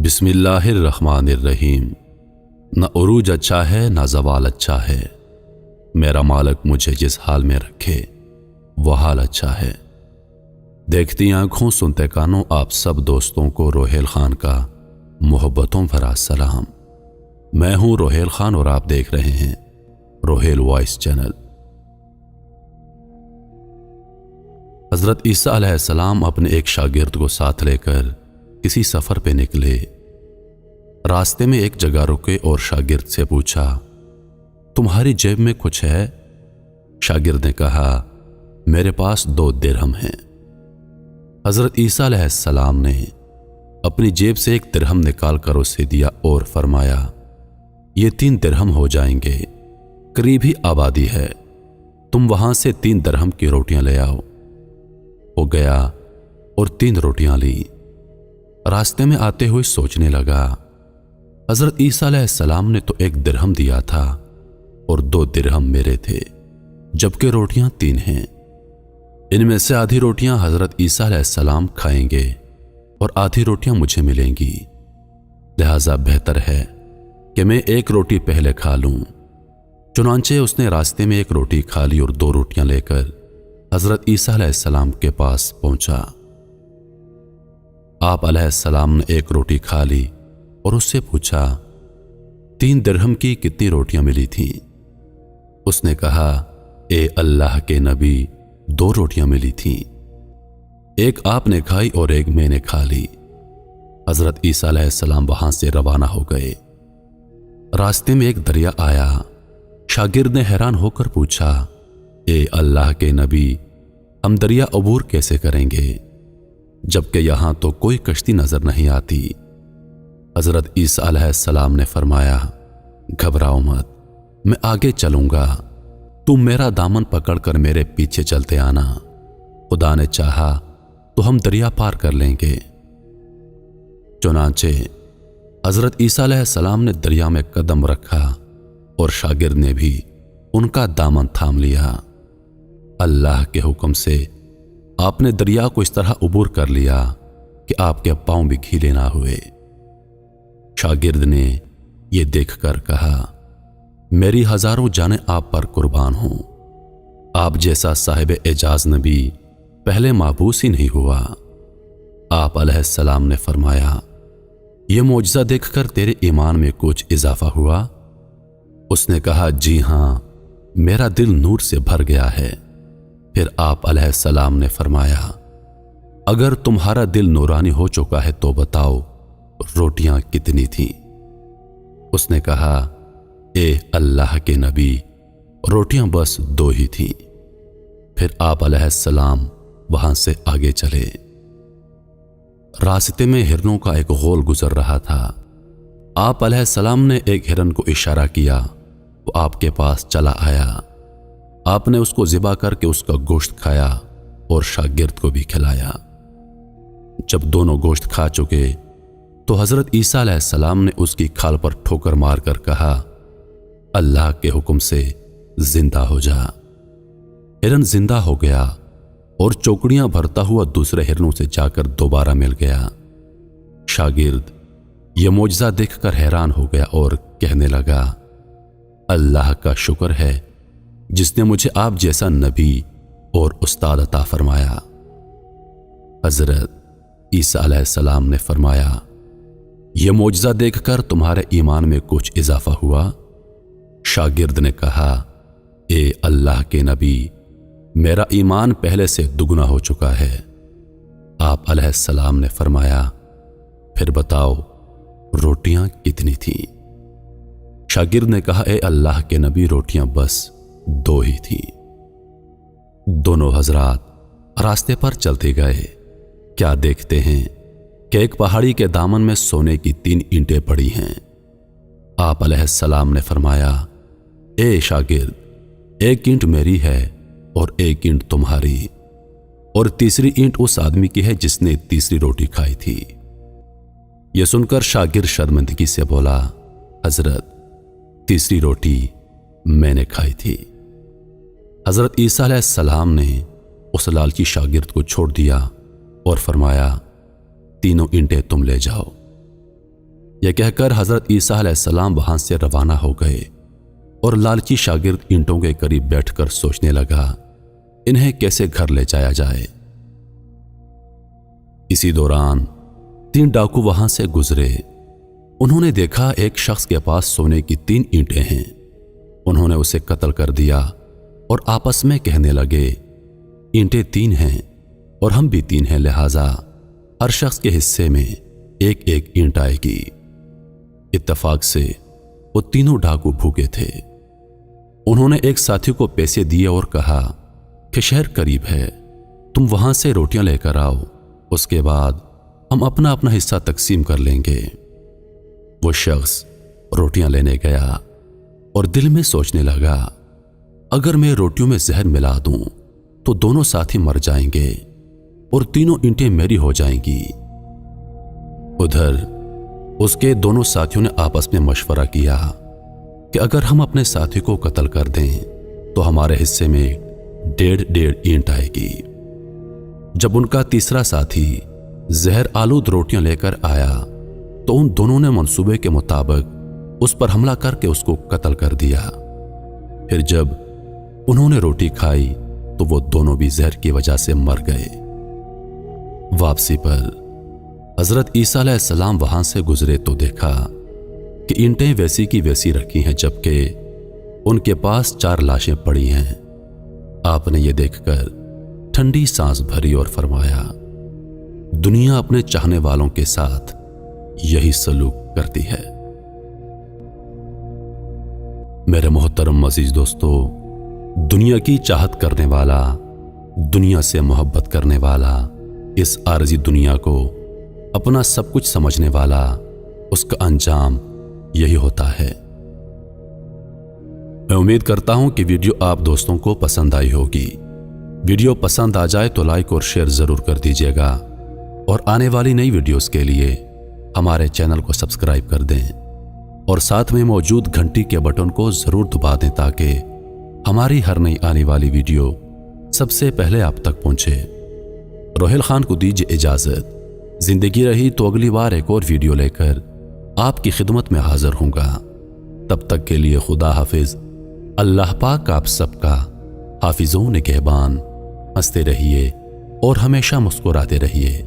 بسم اللہ الرحمن الرحیم۔ نہ عروج اچھا ہے نہ زوال اچھا ہے، میرا مالک مجھے جس حال میں رکھے وہ حال اچھا ہے۔ دیکھتی آنکھوں سنتے کانوں آپ سب دوستوں کو روہیل خان کا محبتوں بھرا سلام۔ میں ہوں روہیل خان اور آپ دیکھ رہے ہیں روہیل وائس چینل۔ حضرت عیسیٰ علیہ السلام اپنے ایک شاگرد کو ساتھ لے کر کسی سفر پہ نکلے۔ راستے میں ایک جگہ رکے اور شاگرد سے پوچھا، تمہاری جیب میں کچھ ہے؟ شاگرد نے کہا، میرے پاس 2 درہم ہیں۔ حضرت عیسیٰ علیہ السلام نے اپنی جیب سے 1 درہم نکال کر اسے دیا اور فرمایا، یہ 3 درہم ہو جائیں گے، قریب ہی آبادی ہے، تم وہاں سے 3 درہم کی روٹیاں لے آؤ۔ وہ گیا اور 3 روٹیاں لی۔ راستے میں آتے ہوئے سوچنے لگا، حضرت عیسیٰ علیہ السلام نے تو 1 درہم دیا تھا اور 2 درہم میرے تھے، جبکہ روٹیاں 3 ہیں۔ ان میں سے آدھی روٹیاں حضرت عیسیٰ علیہ السلام کھائیں گے اور آدھی روٹیاں مجھے ملیں گی، لہذا بہتر ہے کہ میں 1 روٹی پہلے کھا لوں۔ چنانچہ اس نے راستے میں 1 روٹی کھا لی اور 2 روٹیاں لے کر حضرت عیسیٰ علیہ السلام کے پاس پہنچا۔ آپ علیہ السلام نے 1 روٹی کھا لی اور اس سے پوچھا، 3 درہم کی کتنی روٹیاں ملی تھیں؟ اس نے کہا، اے اللہ کے نبی، 2 روٹیاں ملی تھیں، 1 آپ نے کھائی اور 1 میں نے کھا لی۔ حضرت عیسیٰ علیہ السلام وہاں سے روانہ ہو گئے۔ راستے میں ایک دریا آیا۔ شاگرد نے حیران ہو کر پوچھا، اے اللہ کے نبی، ہم دریا عبور کیسے کریں گے جبکہ یہاں تو کوئی کشتی نظر نہیں آتی؟ حضرت عیسیٰ علیہ السلام نے فرمایا، گھبراؤ مت، میں آگے چلوں گا، تم میرا دامن پکڑ کر میرے پیچھے چلتے آنا، خدا نے چاہا تو ہم دریا پار کر لیں گے۔ چنانچہ حضرت عیسیٰ علیہ السلام نے دریا میں قدم رکھا اور شاگرد نے بھی ان کا دامن تھام لیا۔ اللہ کے حکم سے آپ نے دریا کو اس طرح عبور کر لیا کہ آپ کے پاؤں بھی گیلے نہ ہوئے۔ شاگرد نے یہ دیکھ کر کہا، میری ہزاروں جانیں آپ پر قربان ہوں، آپ جیسا صاحب اعجاز نبی پہلے مابعوث ہی نہیں ہوا۔ آپ علیہ السلام نے فرمایا، یہ معجزہ دیکھ کر تیرے ایمان میں کچھ اضافہ ہوا؟ اس نے کہا، جی ہاں، میرا دل نور سے بھر گیا ہے۔ پھر آپ علیہ السلام نے فرمایا، اگر تمہارا دل نورانی ہو چکا ہے تو بتاؤ روٹیاں کتنی تھیں؟ اس نے کہا، اے اللہ کے نبی، روٹیاں بس 2 ہی تھیں۔ پھر آپ علیہ السلام وہاں سے آگے چلے۔ راستے میں ہرنوں کا ایک غول گزر رہا تھا۔ آپ علیہ السلام نے ایک ہرن کو اشارہ کیا، وہ آپ کے پاس چلا آیا۔ آپ نے اس کو ذبح کر کے اس کا گوشت کھایا اور شاگرد کو بھی کھلایا۔ جب دونوں گوشت کھا چکے تو حضرت عیسیٰ علیہ السلام نے اس کی کھال پر ٹھوکر مار کر کہا، اللہ کے حکم سے زندہ ہو جا۔ ہرن زندہ ہو گیا اور چوکڑیاں بھرتا ہوا دوسرے ہرنوں سے جا کر دوبارہ مل گیا۔ شاگرد یہ معجزہ دیکھ کر حیران ہو گیا اور کہنے لگا، اللہ کا شکر ہے جس نے مجھے آپ جیسا نبی اور استاد عطا فرمایا۔ حضرت عیسیٰ علیہ السلام نے فرمایا، یہ معجزہ دیکھ کر تمہارے ایمان میں کچھ اضافہ ہوا؟ شاگرد نے کہا، اے اللہ کے نبی، میرا ایمان پہلے سے دگنا ہو چکا ہے۔ آپ علیہ السلام نے فرمایا، پھر بتاؤ روٹیاں کتنی تھیں؟ شاگرد نے کہا، اے اللہ کے نبی، روٹیاں بس 2 ہی تھیں۔ دونوں حضرات راستے پر چلتے گئے۔ کیا دیکھتے ہیں کہ ایک پہاڑی کے دامن میں سونے کی 3 اینٹیں پڑی ہیں۔ آپ علیہ السلام نے فرمایا، اے شاگرد، 1 اینٹ میری ہے اور 1 اینٹ تمہاری، اور تیسری اینٹ اس آدمی کی ہے جس نے تیسری روٹی کھائی تھی۔ یہ سن کر شاگرد شرمندگی سے بولا، حضرت تیسری روٹی میں نے کھائی تھی۔ حضرت عیسیٰ علیہ السلام نے اس لالچی شاگرد کو چھوڑ دیا اور فرمایا، 3 اینٹیں تم لے جاؤ۔ یہ کہہ کر حضرت عیسیٰ علیہ السلام وہاں سے روانہ ہو گئے اور لالچی شاگرد اینٹوں کے قریب بیٹھ کر سوچنے لگا انہیں کیسے گھر لے جایا جائے۔ اسی دوران 3 ڈاکو وہاں سے گزرے۔ انہوں نے دیکھا ایک شخص کے پاس سونے کی 3 اینٹیں ہیں۔ انہوں نے اسے قتل کر دیا اور آپس میں کہنے لگے اینٹیں 3 ہیں اور ہم بھی 3 ہیں، لہذا ہر شخص کے حصے میں ایک ایک اینٹ آئے گی۔ اتفاق سے وہ تینوں ڈاکو بھوکے تھے۔ انہوں نے ایک ساتھی کو پیسے دیے اور کہا کہ شہر قریب ہے، تم وہاں سے روٹیاں لے کر آؤ، اس کے بعد ہم اپنا اپنا حصہ تقسیم کر لیں گے۔ وہ شخص روٹیاں لینے گیا اور دل میں سوچنے لگا اگر میں روٹیوں میں زہر ملا دوں تو دونوں ساتھی مر جائیں گے اور تینوں اینٹیں میری ہو جائیں گی۔ ادھر اس کے دونوں ساتھیوں نے آپس میں مشورہ کیا کہ اگر ہم اپنے ساتھی کو قتل کر دیں تو ہمارے حصے میں 1.5 اینٹ آئے گی۔ جب ان کا تیسرا ساتھی زہر آلود روٹیاں لے کر آیا تو ان دونوں نے منصوبے کے مطابق اس پر حملہ کر کے اس کو قتل کر دیا۔ پھر جب انہوں نے روٹی کھائی تو وہ دونوں بھی زہر کی وجہ سے مر گئے۔ واپسی پر حضرت عیسیٰ علیہ السلام وہاں سے گزرے تو دیکھا کہ اینٹیں ویسی کی ویسی رکھی ہیں، جبکہ ان کے پاس 4 لاشیں پڑی ہیں۔ آپ نے یہ دیکھ کر ٹھنڈی سانس بھری اور فرمایا دنیا اپنے چاہنے والوں کے ساتھ یہی سلوک کرتی ہے۔ میرے محترم عزیز دوستو، دنیا کی چاہت کرنے والا، دنیا سے محبت کرنے والا، اس عارضی دنیا کو اپنا سب کچھ سمجھنے والا، اس کا انجام یہی ہوتا ہے۔ میں امید کرتا ہوں کہ ویڈیو آپ دوستوں کو پسند آئی ہوگی۔ ویڈیو پسند آ جائے تو لائک اور شیئر ضرور کر دیجیے گا اور آنے والی نئی ویڈیوز کے لیے ہمارے چینل کو سبسکرائب کر دیں اور ساتھ میں موجود گھنٹی کے بٹن کو ضرور دبا دیں تاکہ ہماری ہر نئی آنے والی ویڈیو سب سے پہلے آپ تک پہنچے۔ روحیل خان کو دیجیے اجازت، زندگی رہی تو اگلی بار ایک اور ویڈیو لے کر آپ کی خدمت میں حاضر ہوں گا۔ تب تک کے لیے خدا حافظ۔ اللہ پاک آپ سب کا حافظ و نگہبان۔ ہنستے رہیے اور ہمیشہ مسکراتے رہیے۔